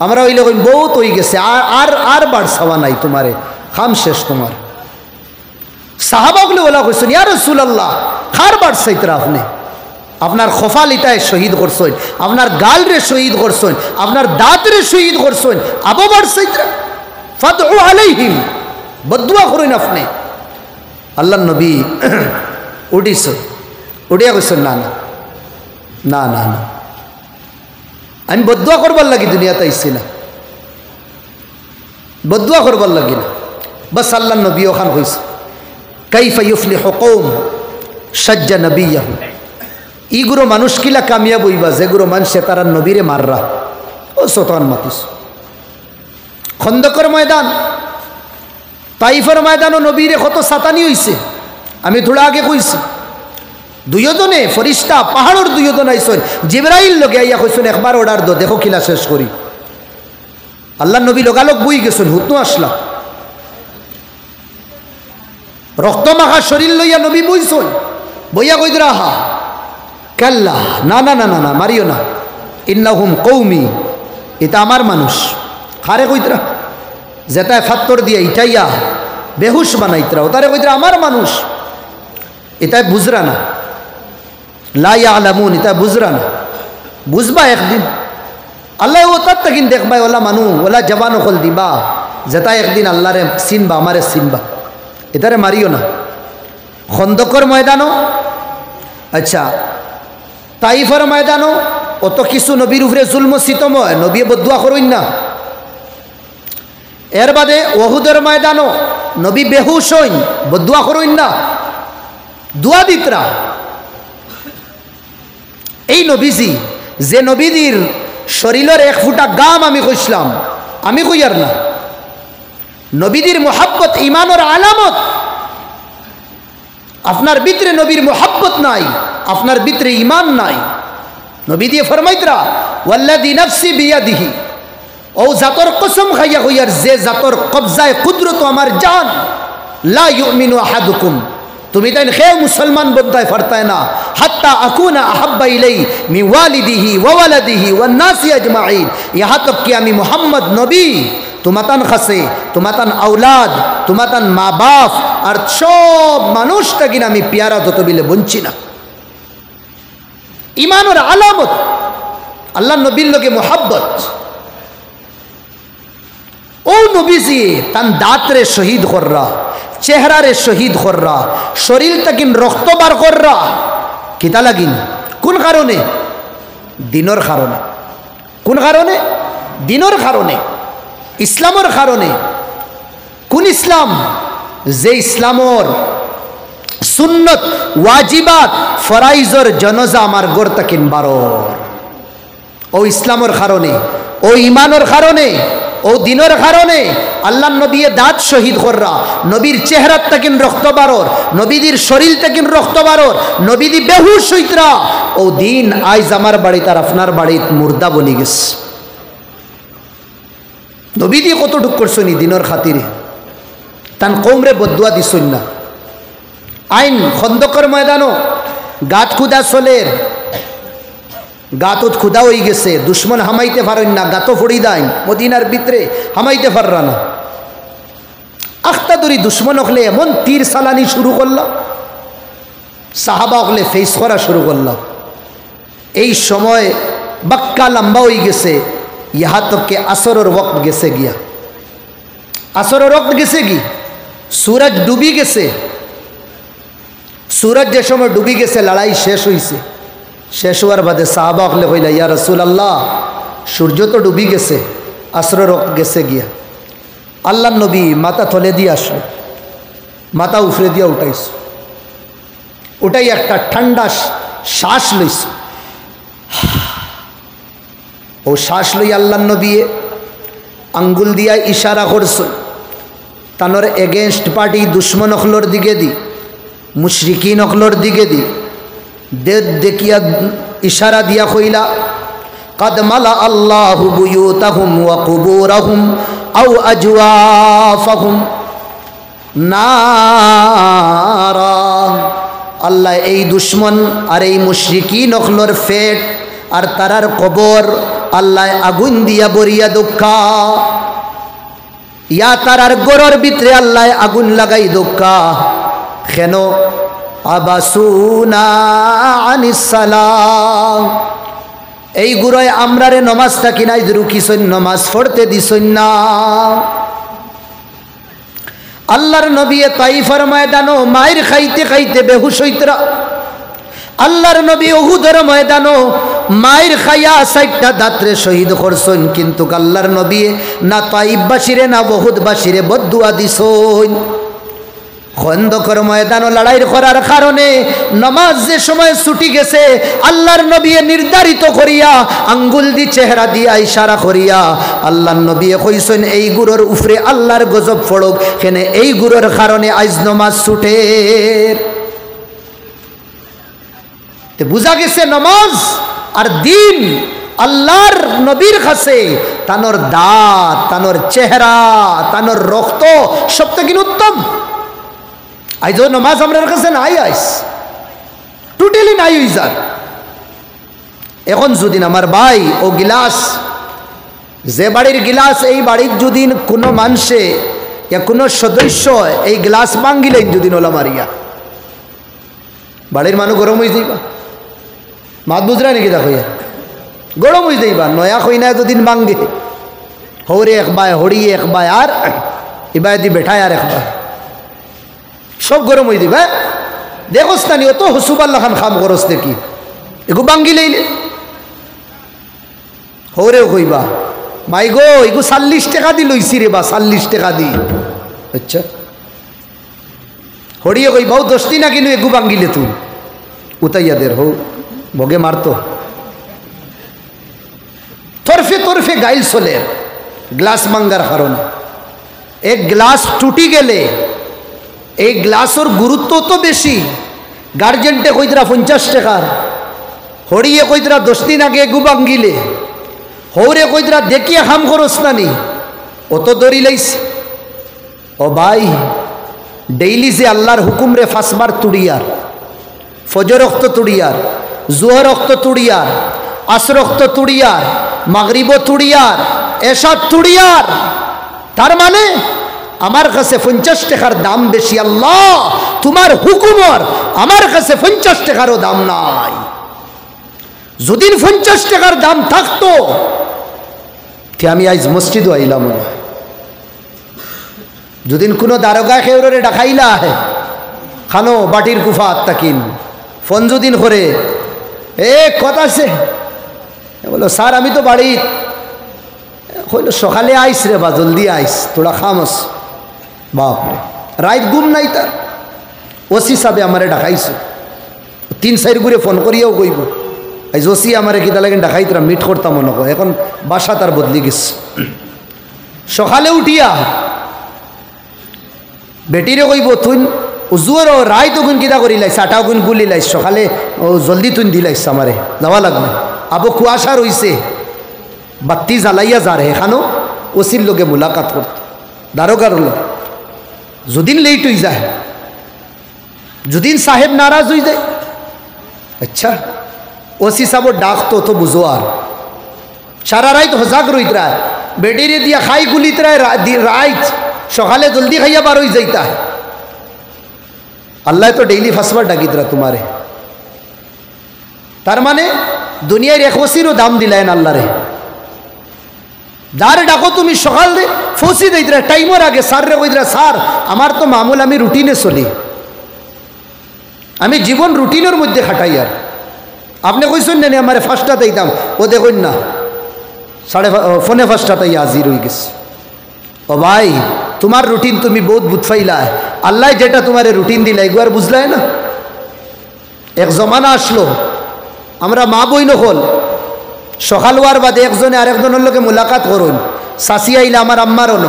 আমরা ওই লোক বহুত হয়ে গেছে, আর আর বাড়সাওয়া নাই, তোমারে খাম শেষ তোমার। সাহাবাগুলো বলা কইছেন ইয়া রাসূলুল্লাহ খার বাড়সাইতরা আপনি, আপনার খফাল ইটায় শহীদ করছেন, আপনার গাল রে শহীদ করছেন, আপনার দাঁত রে শহীদ করছেন, আবু বাড়সাইতরা ফাদউ আলাইহিম, বদুয়া করেন আপনি। আল্লাহ নবী উঠিস, উঠিয়া কইছেন না না না না না, আমি বদুয়া করবার লাগি দুনিয়াতে আইছি না, বদুয়া করবার লাগি না। বাস আল্লাহ নবী ওখান কইছে কাইফা ইউফলিহু কওম সাজ্জা নবিয়াহু, ইগুলো মানুষ কিলা কামিয়াব হইবা যেগুলো মানুষে তারা নবীরে মাররা। ও শতান মাতিস খন্দকর ময়দান, তাইফের ময়দানও নবীরে কত সাতানি হইছে। আমি থোড়া আগে কইছি দুইজনে ফরিস্তা পাহাড়ের দুইজন আইসন, জিবরাইল লগে আইয়া কইছেন একবার অর্ডার দো, দেখো কিলা শেষ করি। আল্লাহ নবী লগালগ বই গেছেন, হুতু আসলা রক্ত মাখা শরীর লইয়া নবী বইছেন, বইয়া কই দিরা হা কাল্লা, না না না না না মারিও না, ইন্নাহুম কৌমি, এটা আমার মানুষ। খারে কইতরা যেটায় ফাত্তর দিয়া ইটাইয়া বেহুশ বানাইতরা, ওটারে কইতরা আমার মানুষ, এটাই বুঝরা না, লা ইয়ালামুন, এটা বুঝরা না, বুঝবা একদিন আল্লাহ ও তার তাকিন দেখবাই, ওলা মানু ওলা জবান হল দিবা, যেটা একদিন আল্লাহরে চিনবা, আমারে চিনবা, এটারে মারিও না। খন্দকর ময়দানও, আচ্ছা তাইফের ময়দানও অত কিছু নবীর উপরে জুলম সিতম হয়, নবী বদুয়া করইন না। এর বাদে ওহুদের ময়দানও নবী বেহুশ হইন, বদুয়া করইন না, দুয়া দিতরা। এই নবীজি যে নবীদের শরীরের এক ফুটা গাম আমি কইসলাম, আমি কইয়ার না, নবীদের মোহাব্বত ইমানের আলামত। আপনার ভিতরে নবীর মোহাব্বত নাই, আপনার ভিতরে ইমান নাই। নবী দিয়ে ফরমাইতরা ওয়াল্লাযী নাফসি বিয়াদিহি, ও জাতর কসম খাইয়া কইয়ার যে জাতর কবজায় কুদরত আমার জান, লা ইউমিনু আহাদুকুম, তুমি তাই খেয়ে মুসলমান বলতে পারতায় না, হাত্তা আকুনা আহাব্বা ইলাই মি ওয়ালিদিহি ওয়া ওয়ালাদিহি ওয়ান নাসি আজমাইন, ইহা তক কি আমি মুহাম্মদ নবী তোমাতান খাসে, তোমাতান আওলাদ, তোমাতান মা বাপ আর সব মানুষটা কিনা আমি পিয়ারা যত বিলে বঞ্চি না। ইমানের আলামত আল্লাহ নবীর লগে মোহাব্বত। ও নবীজি তান দাঁতরে শহীদ কররা, চেহারারে শহীদ কররা, শরীরটা কিন রক্ত বার কররা, কিতা লাগিন? কোন কারণে? দিনের কারণে। কোন কারণে? দিনের কারণে, ইসলামের কারণে। কোন ইসলাম? যে ইসলামর সুন্নত ওয়াজিবাত ফরাইজর জনজা আমার গড় তাকিন বারর, ও ইসলামের কারণে, ও ইমানের কারণে, ও দিনের কারণে আল্লাহ নবী দাঁত শহীদ কররা, নবীর চেহারার তাকিন রক্ত বারর, নবীদের শরীর তাকিন রক্ত বারর, নবীদি বেহুশ হইতরা, ও দিন আইজ আমার বাড়িতে আর আপনার বাড়িতে মুর্দা বনি গেছে। নবীদি কতটুক করছনি দিনের খাতিরে, তান কৌমরে বদুয়া দিছন না। আইন খন্দকর ময়দানও গাত খুদা চলের, গাতত খুদা হয়ে গেছে, দুশ্মন হামাইতে পারেন না, গাতো ফড়ি দেয় মদিনার ভিতরে, হামাইতে পাররা না। আখতা দরি দুশ্মন হলে এমন তীর সালানি শুরু করলাম, সাহাবা হলে ফেস করা শুরু করলাম। এই সময় বাক্কা লম্বা হয়ে গেছে, ইহা তকে আসরের ওয়াক্ত গেছে গিয়া, আসরের ওয়াক্ত গেছে কি, সূরজ ডুবি গেছে। সূরজ যে সময় ডুবি গেছে লড়াই শেষ হয়েছে। শেষ হওয়ার বাদে সাহাবা হলে কইলা ইয়া রাসূলুল্লাহ, সূর্য তো ডুবি গেছে, আসরের ওয়াক্ত গেছে গিয়া। আল্লাহ নবী মাথা তলে দিয়ে আসলো, মাথা উফরে দিয়া উঠাইছ, ওটাই একটা ঠান্ডা শ্বাস লইছ। ও শ্বাস লই আল্লাহ নবী আঙ্গুল দিয়া ইশারা করছ, তানোর এগেনস্ট পার্টি দুশ্মন অখলোর দিকে দি, মুশরিকিন অখলোর দিকে দি দেখিয়া ইশারা দিয়া কইলা قد ملأ الله بيوتهم وقبورهم أو أجوافهم نارا। আল্লাহ এই দুশ্মন আর এই মুশরিকিন অখলোর ফেট আর তারার কবর আল্লাহ আগুন দিয়া বরিয়া দোক্কা, ইয়া তারার গরর ভিতরে আল্লাহ আগুন লাগাই দোক্কা। কেন? আবাসুনা আনিস সালাম, এই গুরয় আমরারে নমাজটা কিনাই রুকিছন, নমাজ পড়তে দিছন না। আল্লাহর নবী তাইফের ময়দানও মায়ের খাইতে খাইতে বেহুশ হইতরা। আল্লাহর নবী উহুদের ময়দানও মায়ের খাইয়া 60টা দাঁতরে শহীদ করছেন, কিন্তু আল্লাহর নবী না তাইফবাসীরে না উহুদবাসীরে বদদুয়া দিছন। খন্দকর ময়দান লড়াইয়ের করার কারণে নামাজ যে সময় ছুটি গেছে আল্লাহর নবী নির্ধারিত করিয়া আঙ্গুল দি চেহারা দিয়া ইশারা করিয়া আল্লাহর নবী কইছেন এই গুরুর উপরে আল্লাহর গজব পড়ুক কেন এই গুরুর কারণে আজ নামাজ ছুটে। তে বুঝা গেছে নামাজ আর দিন আল্লাহর নবীর কাছে তানোর দাঁত, তানোর চেহারা, তানোর রক্ত সব থেকে উত্তম। আইজ নমাজ আমার কাছে নাই, আইস টোটালি নাই হইজার। এখন যদি আমার ভাই ও গিলাস, যে বাড়ির গিলাস, এই বাড়ির যদি কোনো মানুষে কোনো সদস্য এই গ্লাস ভাঙ্গিলেন যদি ওলা মারিয়া, বাড়ির মানুষ গরম হয়ে যাইবা। মাত বুঝরা নাকি দেখো গরম হয়ে যাইবা। নয়া কইনা যদিন ভাঙ্গে হৌরে একবার, হড়িয়ে একবার, আর এবার দি বেঠায় আর একবার, সব গরম হয়ে দিবা। দেখোস না নি অত হসুবাল্লা খান খাম করস দেখি এগু ভাঙ্গি লইলে হৌরেও কইবা মাই গো এগু 40 টাকা দি লইছি রে বা 40 টাকা দি। আচ্ছা হড়িয়ে কইবা 10 দিন কিনু এগু ভাঙ্গিলে তুই উতাইয়া দের হো বগে মারতো। তরফে তরফে গাইল চলে গ্লাস ভাঙ্গার কারণে। এক গ্লাস টুটি গেলে এই গ্লাসের গুরুত্ব তো বেশি। গার্জেন্টে কইতরা 50 টাকার, হড়িয়ে কইতরা 10 দিন আগে এগু ভাঙ্গিলে, হৌরে কইতরা দেখিয়ে হাম করস নানি অত দড়ি লাইছে। ও ভাই ডেইলি যে আল্লাহর হুকুম রে 5 বার তুড়িয়ার, ফজর রক্ত তুড়িয়ার, জোহর রক্ত তুড়িয়ার, আসর রক্ত তুড়িয়ার, মাগরিব তুড়িয়ার, এশা তুড়িয়ার, তার মানে আমার কাছে 50 টাকার দাম বেশি। আল্লাহ তোমার হুকুমর আমার কাছে 50 টাকারও দাম নাই। যদি 50 টাকার দাম থাকতো তে আমি আজ মসজিদও আইলাম না। যদি কোনো দারোগা খেউরে ডাকাইলা খানো বাটির কুফা আত্মাকিন ফোন যদিন করে এ কথা আছে বলো স্যার আমি তো বাড়ি কইল সকালে আইস রে বা জলদি আইস তোরা খামস। বাপরে রাত ঘুম নাই তার। ওসি সাহেবে আমারে ডাকাইছে 3-4 ঘুরে ফোন করিয়াও কইব আজ ওসি আমারে কিতা লাগে ডাকাই তোরা মিট করতাম মনে কর। এখন বাসা তার বদলি গেছে। সকালে উঠিয়া বেটিরে কইব তুই উজুর ও রায় তো গুণ কিতা করি লাইস, 8 গুণ গুলি লাইস, সকালে ও জলদি তুই দিলাইস আমারে যাওয়া লাগবে। আবো কুয়াশা রইছে বাতি জ্বালাইয়া যা রে এখানো ওসির লোকে মুলাকাত করত দারোগার লোক। যদিন লেট হয়ে যায়, যদিন সাহেব নারাজ হয়ে যায়, আচ্ছা ওসি সাহেব ডাকতো তো বুঝো আর সারা রাত হজাক রইত রায় বেটিরে দিয়া খাই গুলিত রায় রাইত সকালে জলদি খাইয়া বার হয়ে যাইতা। আল্লাহ তো ডেইলি ফাঁসবার ডাকিতরা তোমারে। তার মানে দুনিয়ার 1 ওসিরও দাম দিলেন আল্লাহ রে। যার ডাকো তুমি সকাল রে ফসি দিতরা টাইমের আগে স্যার রে কইতরা স্যার আমার তো মামুল আমি রুটিনে চলি, আমি জীবন রুটিনের মধ্যে খাটাই। আর আপনি কইছেন না আমার 5টা দিতাম, ও দেখুন না 4:30 তাই হাজির হয়ে গেছে। ও ভাই তোমার রুটিন তুমি বহুত বুঝফাইলা, আল্লাহ যেটা তোমার রুটিন দিলা এগুয়ার বুঝলাই না। এক জমানা আসলো আমরা মা বই নকল সকাল হওয়ার বাদে একজনে আরেকজনের লোকে মুলাকাত করুন। শাসি আইলা আমার আম্মারও ন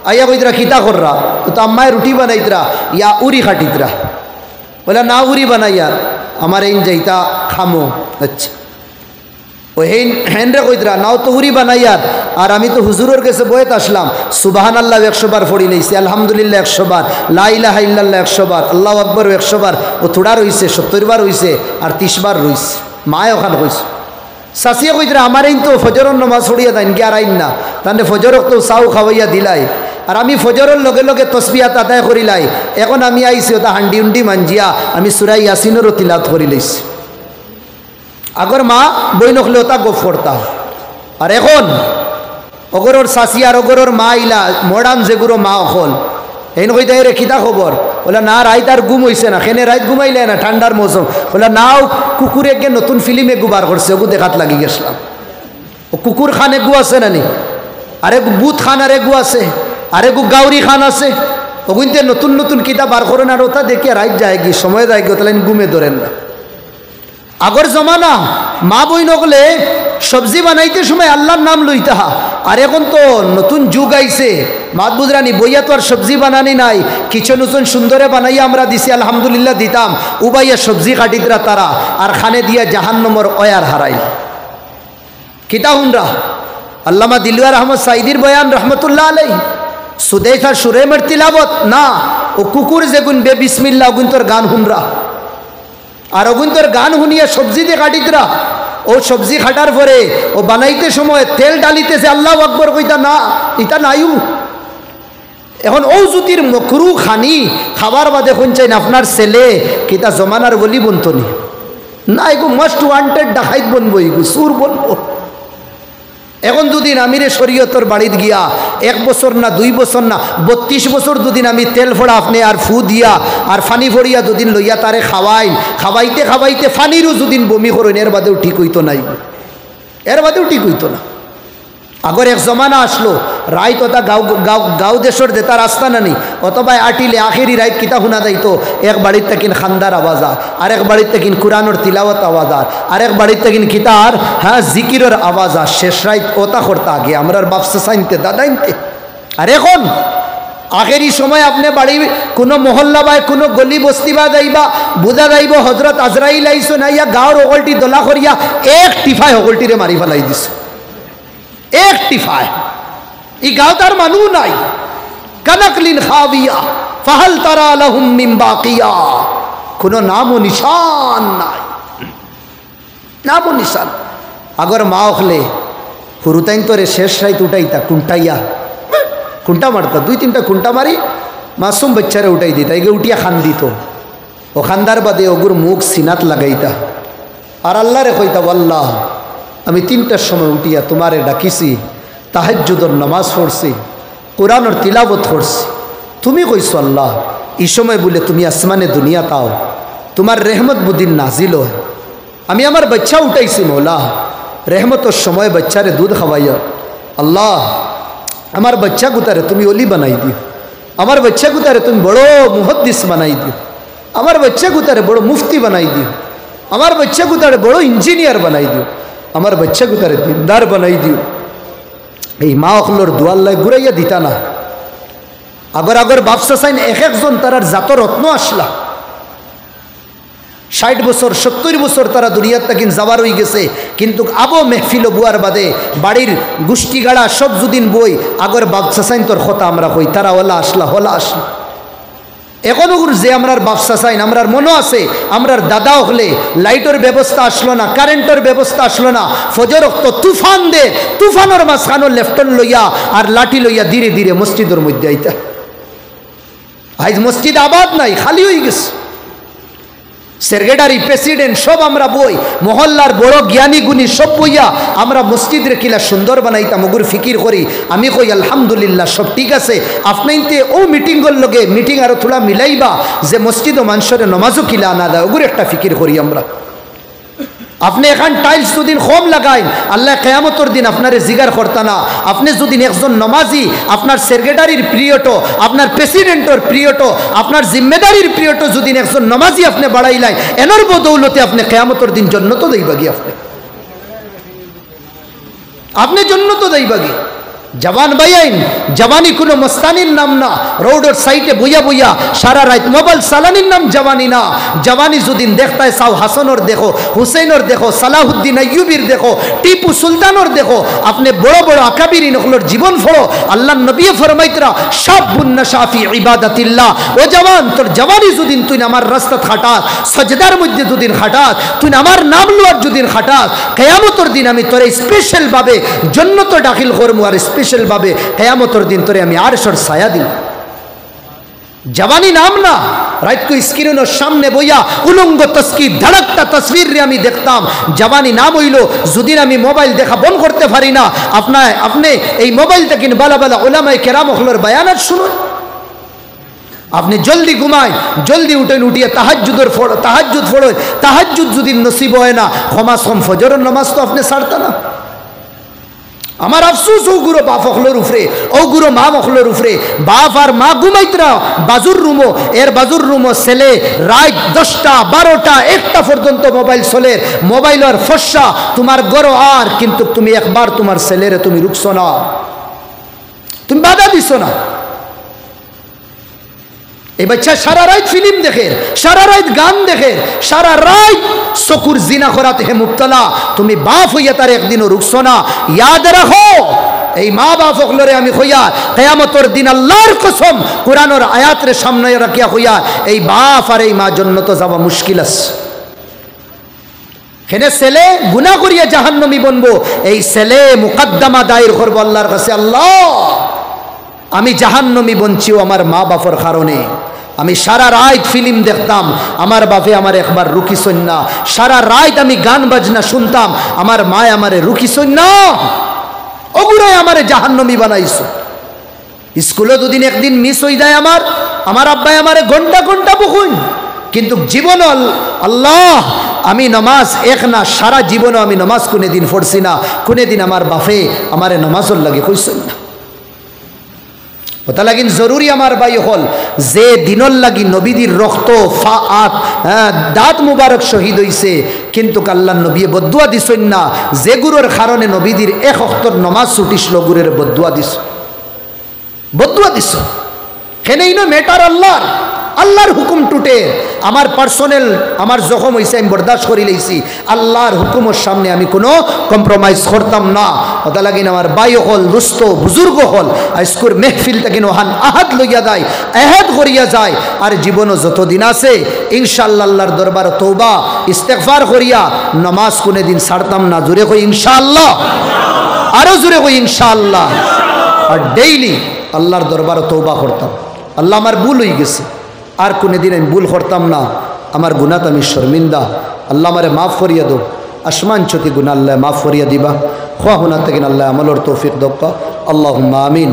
আইয়া কইতরা খিতা কররা তো আম্মায় রুটি বানাইতরা ইয়া উরি খাটিতরা বলে না উরি বানাইয়া আমার এই যাইতা খামো। আচ্ছা ও হেন রে কইতরা নাও তো উরি বানাইয়ার। আর আমি তো হুজুরের কাছে বয়েত আসলাম সুবহানাল্লাহ 100 বার পড়ি লইছি, আলহামদুলিল্লাহ 100 বার, লা ইলাহা ইল্লাল্লাহ 100 বার, আল্লাহু আকবার 100 বার। ও থোড়া রইছে 70 বার হইছে আর 30 বার রইছে। মায় ওখানে কইছে শাসিয়া কইতরা আমার এই তো ফজরের নামাজ ছড়িয়া দেন কি আর আইন না তাহলে ফজরক তো চাউ খাওয়াইয়া দিলাই। আর আমি ফজরের লগে লগে তসবিহাত আদায় করিলাই। এখন আমি আইছি ওটা হান্ডি উন্ডি মাঞ্জিয়া আমি সূরা ইয়াসিনেরও তিলাওয়াত করি লইছি। আগর মা বই নখলে ওটা গপ করতাম। আর এখন অগরর শাসি আর অগরর মা ইলা মডার্ন যেগুলো মা অকল এই কইতে রে কিতা খবর বলে না রাইত আর ঘুম হইছে না, খেনে রাইত ঘুমাইলে না ঠান্ডার মৌসুম বলে নাও কুকুরে গে নতুন ফিল্ম এগু বার করছে ওগু দেখাত লাগি গেছিলাম। ও কুকুর খান এগু আছে নানি, আরেকু বুথ খান আর এগু আছে, আরেকু গাউরি খান আছে। ওগুনতে নতুন নতুন কিতাব বার করেন আর ওটা দেখে রাইট যায় কি সময় যায় গিয়ে তাহলে ঘুমে ধরেন না। আগর জমানা মা বই নগলে সবজি বানাইতে সময় আল্লাহর নাম লইতা, আর এখন তো নতুন যুগ আইছে মাত বুঝরানি বইয়া তো আর সবজি বানানি নাই, কিছু নতুন সুন্দরে বানাইয়া আমরা দিছি আলহামদুলিল্লাহ দিতাম, উবাইয়া সবজি কাটিতরা তারা আর খানে দিয়া জাহান্নামের অয়ার হারাই। কিতা হুনরা আল্লামা দিলওয়ার আহমদ সাইদির বয়ান রহমতুল্লাহ আলাই সুদেশা সুরেমের তিলাবত না, ও কুকুর যেগুন বে বিসমিল্লাহ ওগুন তোর গান হুনরা, আর ওগুন তোর গান শুনিয়া সবজি দিয়ে কাটিতরা। ও সবজি খাটার পরে ও বানাইতে সময় তেল ডালিতেছে আল্লাহ আকবর কইতা না, ইটা নাইও। এখন ও জুতির মকরু খানি খাবার বাদে কোন চাই না আপনার ছেলে কিতা জমানার বলি বন্তনি না, এগো মোস্ট ওয়ান্টেড ডাকাইত বনবো, এগো সুর বলবো। এখন দুদিন আমিরে শরীয়তর বাড়িত গিয়া 1 বছর না 2 বছর না 32 বছর দুদিন আমি তেল ফোড়া আপনি আর ফু দিয়া আর ফানি ফড়িয়া দুদিন লইয়া তারে খাওয়াইন, খাওয়াইতে খাওয়াইতে ফানিরও দুদিন বমি করেন, এর বাদেও ঠিক হইতো নাই, এর বাদেও ঠিক হইতো না। আগর এক জমানা আসলো রাইত ওটা গাঁও গাঁও গাঁও দেশের দেতা রাস্তা নানি অথবা আটিলে আখেরি রাইত কিতা শুনা যাইতো, এক বাড়ির তাকিন খান্দার আওয়াজ আর এক বাড়ির তাকিন কুরআনের তিলাওয়াত আওয়াজ আর এক বাড়ির তাকিন কিতার হ্যাঁ জিকিরের আওয়াজ শেষ রাইত ওটা করতে আগে আমরার বাপসা সাইনতে দাদাইনতে। আর এখন আখেরি সময় আপনি বাড়ি কোনো মহল্লা বা কোনো গলি বস্তি বা যাইবা বুঝা যাইব হজরত আজরাইল আইসো না, ইয়া গাঁর ওগলটি দোলা করিয়া এক টিফায় ওগলটিরে মারি ফেলাই দিস, এক টিফায়। ই গাঁও তার মানুষ নাই, কানাকলিন খাবিয়া ফাহাল তারা লাহুম মিন বাকিয়া, কোনো নাম ও নিশান নাই, নাম ও নিশান। আগর মা ওখলে হুরুতাইন তোরে শেষ রাইত উঠাইতা কুন্টাইয়া খুঁটা মারতা, 2-3টা খুঁটা মারি মাসুম বাচ্চারে উঠাই দিতা, এগে উঠিয়া খান দিত, ও খান্দার বাদে ওগুর মুখ সিনাত লাগাইতা আর আল্লাহরে কইতা আল্লাহ আমি 3টার সময় উঠিয়া তোমারে ডাকিছি, তাহাজ্জুদের নামাজ পড়ছি, কোরআনের তিলাবত করছি, তুমি কইছো আল্লাহ এই সময় বলে তুমি আসমানে দুনিয়া তাও, তোমার রেহমত বুদিন নাজিল হয়, আমি আমার বাচ্চা উঠাইছি মৌলা, রেহমতর সময় বাচ্চারে দুধ খাওয়াইয়া আল্লাহ আমার বাচ্চা গুতারে তুমি অলি বানাই দিও, আমার বাচ্চা গুতারে তুমি বড় মুহাদ্দিস বানাই দিও, আমার বাচ্চা গুতারে বড় মুফতি বানাই দিও, আমার বাচ্চা গুতারে বড় ইঞ্জিনিয়ার বানাই দিও, আমার বাচ্চা গুতারে দিনদার বানাই দিও। এই মা অখলোর দুয়াল্লায় ঘুরাইয়া দিতা না। আগর আগর বাপসা সাইন এক একজন তারার জাত রত্ন আসলা, 60 বছর 70 বছর তারা দুনিয়ার তাকিন যাবার হয়ে গেছে, কিন্তু আবো মেহফিল বুয়ার বাদে বাড়ির গোষ্ঠী গাড়া সব যদিন বই আগর বাপসা সাইন তোর কথা আমরা কই তারা হলা আসলা হলা আসলা। এখনো যে আমরার বাপসা সাইন আমরার মনে আছে, আমরার দাদা হলে লাইটের ব্যবস্থা আসলো না, কারেন্টের ব্যবস্থা আসলো না, ফজর তো তুফান দে তুফানোর মাঝখানো লেফটন লইয়া আর লাঠি লইয়া ধীরে ধীরে মসজিদের মধ্যে আইতা। আজ মসজিদ আবাদ নাই, খালি হয়ে গেছে। সেক্রেটারি প্রেসিডেন্ট সব আমরা বই, মহল্লার বড় জ্ঞানী গুণী সব বইয়া আমরা মসজিদ রেখিলা সুন্দর বানাইতাম, ওগুর ফিকির করি। আমি কই আলহামদুলিল্লাহ সব ঠিক আছে, আপনাইতে ও মিটিংয়ের লগে মিটিং আরো থোড়া মিলাইবা যে মসজিদ ও মানুষের নমাজও কিলা আনা দেয়, ওগুর একটা ফিকির করি আমরা। আপনি এখন টাইলস দুদিন কম লাগাইন, আল্লাহ কিয়ামতের দিন আপনারে জিগার করতা না। আপনি যদি একজন নমাজি আপনার সেক্রেটারির পিরিয়ডও আপনার প্রেসিডেন্টর পিরিয়ডও আপনার জিম্মেদারির পিরিয়ডও যদি একজন নমাজি আপনি বাড়াইলাই, এনর বদৌলতে আপনি কিয়ামতের দিন জন্নত দেইবাগি, আপনি জন্নত দেইবাগি। জওয়ান বাইন জওয়ানি কোনো মস্তানির নাম না, রোডের সাইডে বইয়া বইয়া সারা রাত মোবাইল চালানির নাম জওয়ানি না। জওয়ানি যদিন দেখতায় চাও হাসানোর দেখো, হুসেইনের দেখো, সালাহুদ্দিন আইয়ুবির দেখো, টিপু সুলতানোর দেখো, আপনি বড় বড় আকাবিরিন ওগুলোর জীবন ফলো। আল্লাহ নবী ফরমাইতরা শাবুন নাশা ফি ইবাদাতিল্লাহ, ও জওয়ান তোর জওয়ানি যদিন তুই আমার রাস্তা খাটাস, সাজদার মধ্যে যদিন খাটাস, তুই আমার নাম লওয়ার যদিন খাটাস, কিয়ামতের দিন আমি তোরে স্পেশাল ভাবে জান্নাত দাখিল করবো, আর স্পেশাল ভাবে কিয়ামতের দিন তোরে আমি আরশের ছায়া দিল। জওয়ানি নাম না। রাত কো স্ক্রিনের সামনে বইয়া উলঙ্গ তসকির ধড়কটা তসবির রে আমি দেখতাম। জওয়ানি নাম হইল যদিন আমি মোবাইল দেখা বন্ধ করতে পারি না, আপনি এই মোবাইলটা কিন বালা বালা উলামায়ে কেরাম ওগুলোর বায়ানাত শুনুন। আপনি জলদি ঘুমায়, জলদি উঠেন, উঠিয়ে তাহাজ্জুদ পড়ো। তাহাজ্জুদ যদি নসিব হয় না, ক্ষমাস কম ফজরের নামাজ তো আপনি ছাড়তা না। আমার আফসোস ও গুরো বাপ অখলোর উপরে, ও গুরো মা অখলোর উপরে। বাপ আর মা ঘুমাইতরা বাজুর রুমো, এর বাজুর রুমো ছেলে রাত 10টা 12টা 1টা পর্যন্ত মোবাইল চলে, মোবাইলের ফসা তোমার গরো। আর কিন্তু তুমি একবার তোমার ছেলেরে তুমি রুকছো না, তুমি বাধা দিছ না। এই বাচ্চা সারা রাত ফিল্ম দেখে, সারা রাত গান দেখে, সারা রাত চকুর জিনা করাতে হে মুবতলা। তুমি বাপ হইয়া তার একদিনও রুকছো না। ইয়াদ রাখো, এই মা বাপ হকলরে আমি হইয়া কিয়ামতের দিন আল্লাহর কসম কোরআনের আয়াতের সামনে রাখিয়া হইয়া, এই বাপ আর এই মা জন্নত যাওয়া মুশকিল আছে। হেনে ছেলে গুনাহ করিয়া জাহান্নামী বনবো, এই ছেলে মুকদ্দমা দায়ের করবো আল্লাহর কাছে, আল্লাহ আমি জাহান্নামী বনছিও আমার মা বাপের কারণে। আমি সারা রাত ফিল্ম দেখতাম, আমার বাপে আমার একবার রুকিছইন না। সারা রাত আমি গান বাজনা শুনতাম, আমার মায় আমারে রুকিছইন না। ওগুলোই আমারে জাহান্নামী বানাইছো। স্কুলে দুদিন একদিন মিস হয়ে যায় আমার আব্বাই আমারে ঘন্টা ঘন্টা বকুন, কিন্তু জীবন আল্লাহ আমি নমাজ এক না, সারা জীবনও আমি নমাজ কোনে দিন পড়ছি না। কোনে দিন আমার বাপে আমারে নমাজর লাগে কইছইন না। ওটা লাগিন জরুরি আমার বাই হল যে দিনর লাগি নবীদের রক্ত দাঁত মুবারক শহীদ হইছে, কিন্তু আল্লাহর নবী বদুয়া দিছেন না। যে গুরুর কারণে নবীদের এক অক্তর নমাজ ছুটিছিল, গুরের বদুয়া দিছ, বদুয়া দিছ। হেনেই না মেটার আল্লাহর হুকুম টুটে আমার পার্সোনাল আমার জখম হয়েছে, আমি বরদাস্ত করি লইছি। আল্লাহর হুকুমের সামনে আমি কোনো কম্প্রোমাইজ করতাম না। ওটা লাগিন আমার বাই হল দুস্থ বুজুর্গ হল আজকুর মেহফিল থেকে ওহান আহাদ লইয়া যায়, আহাদ করিয়া যায়। আর জীবনও যতদিন আছে ইনশাআল্লাহ আল্লাহর দরবার তওবা ইস্তেগফার করিয়া নামাজ কোনে দিন ছাড়তাম না। জোরে কই ইনশাআল্লাহ, আরো জোরে কই ইনশাআল্লাহ। আর ডেইলি আল্লাহর দরবার তওবা করতাম, আল্লাহ আমার ভুল হয়ে গেছে, আর কোনে দিন আমি ভুল করতাম না। আমার গুনাত আমি শর্মিন্দা, আল্লাহ আমারে মাফ করিয়া দো। আসমান চতি গুনা আল্লাহ মাফ করিয়া দিবা, খোয়া হুনা থেকে আল্লাহ আমলর তৌফিক দক্কা। আল্লাহুম্মা আমিন।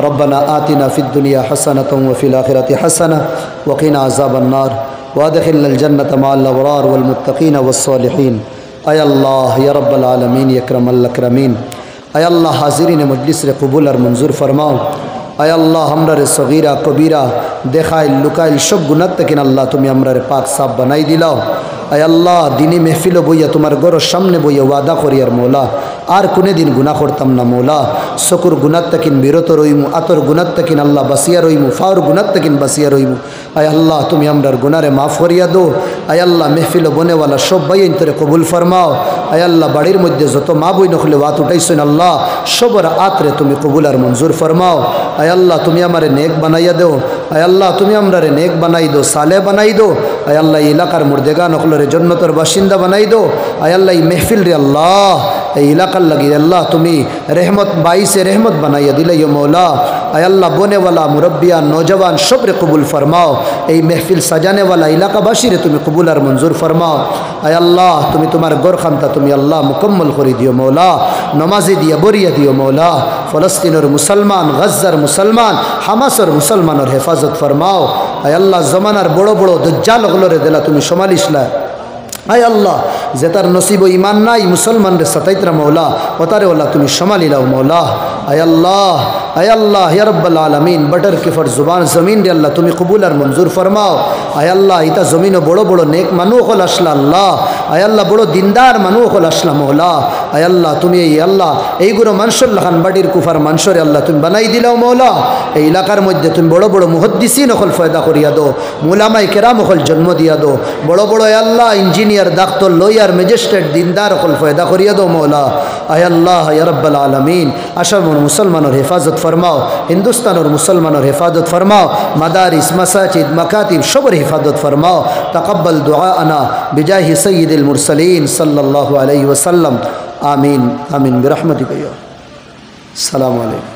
রব্বানা আতিনা ফিদ দুনিয়া হাসানাতাও ওয়া ফিল আখিরাতি হাসানা ওয়া কিনা আযাবান নার ওয়া আদখিলনাল জান্নাতা মা'আল আবরার ওয়াল মুত্তাকিনা ওয়াস সালিহিন। আয় আল্লাহ ইয়া রাব্বাল আলামিন ইয়া আকরামাল আকরামিন। আয় আল্লাহ হাজিরিনে মজলিস রে কবুল আর মঞ্জুর ফরমাও। আয় আল্লাহ আমরা রে সগীরা কবিরা দেখাইল লুকাইল সব গুনাহ থেকে আল্লাহ তুমি আমরা রে পাক সাফ বানাই দিলাও। আয় আল্লাহ দিনী মেহফিল বইয়া তোমার ঘরের সামনে বইয়া ওয়াদা করি আর মৌলা আর কোনে দিন গুনাহ করতাম না মৌলা। চকুর গুনাত তাকিন বিরত রইমু, আতর গুনাত তাকিন আল্লাহ বাসিয়া রইমু, ফাওর গুনাত তাকিন বাসিয়া রইমু। আয় আল্লাহ তুমি আমরার গুনারে মাফ করিয়া দো। আয় আল্লাহ মেহফিল বনেওয়ালা সব বাইন তোরে কবুল ফরমাও। আয় আল্লাহ বাড়ির মধ্যে যত মা বই নখলে ওয়াত উঠাইছেন আল্লাহ সবর আতরে তুমি কবুল আর মঞ্জুর ফরমাও। আয় আল্লাহ তুমি আমারে নেক বানাইয়া দেও। আয় আল্লাহ তুমি আমরারে নেক বানাই দো, সালে বানাই দো। আয় আল্লাহ এলাকার মুর্দেগা নখলরে জন্নতর বাসিন্দা বানাই দো। আয় আল্লাহ এই মেহফিল রে আল্লাহ এই এলাকার লাগি আল্লাহ তুমি রেহমত বাইসে রেহমত বানাইয়া দিলে মৌলা। আয় আল্লাহ বনেওয়ালা মুরব্বিয়া নৌজওয়ান সবরে কবুল ফরমাও। এই মেহফিল সাজানেওয়ালা এলাকাবাসীরে তুমি কবুল আর মঞ্জুর ফরমাও। আয় আল্লাহ তুমি তোমার গোরখানটা তুমি আল্লাহ মুকম্মল করে দিও মৌলা। নমাজে দিয়া বরিয়া দিও মৌলা। ফলস্তিনের মুসলমান, গজ্জার মুসলমান, হামাসের মুসলমানের হেফাজত ফরমাও। আয় আল্লাহ জমানার বড় বড় দজ্জাল ওগুলোরে দিলা তুমি সমালিসলা। আয় আল্লাহ যে তার নসিব ইমান নাই মুসলমানরে সাতাইতরা মৌলা ওতারে ওলা তুমি সমালিলাও মৌলা। আয় আল্লাহ ইয়া রব্বাল আলামিন বটর কিফর জুবান জমিন রে আল্লাহ তুমি কবুল আর মঞ্জুর ফরমাও। আয় আল্লাহ ইতা জমিনও বড় বড় নেক মানুষ হল আসলা আল্লাহ। আয় আল্লাহ বড় দিনদার মানুষ হল আসলা মৌলা। আয় আল্লাহ তুমি এই আল্লাহ এইগুলো মানুষের লাখান বাড়ির কুফার মানুষরে আল্লাহ তুমি বানাই দিলাও মৌলা। এই এলাকার মধ্যে তুমি বড় বড় মুহাদ্দিসিন হল ফয়দা করিয়া দো, মুলামায়ে কেরাম হল জন্ম দিয়া দো, বড় বড় আল্লাহ ইঞ্জিনিয়ার ডাক্তার লয়ার ম্যাজিস্ট্রেট দিনদার হল ফয়দা করিয়া দো মৌলা। আয় আল্লাহ ইয়া রব্বাল আলামিন আসামের মুসলমানের হেফাজত ফরমাও, হিন্দুস্তানের মুসলমানের হেফাজত ফরমাও, মাদারিস মাসাজিদ মাকাতিব সবর হেফাজত ফরমাও। তাকাব্বাল দুআআনা বিজাহি সাইয়্যিদিল মুরসালিন সাল্লাল্লাহু আলাইহি ওয়াসাল্লাম। আমিন আমিন বিরহমাতিকা ইয়া। আসসালামু আলাইকুম।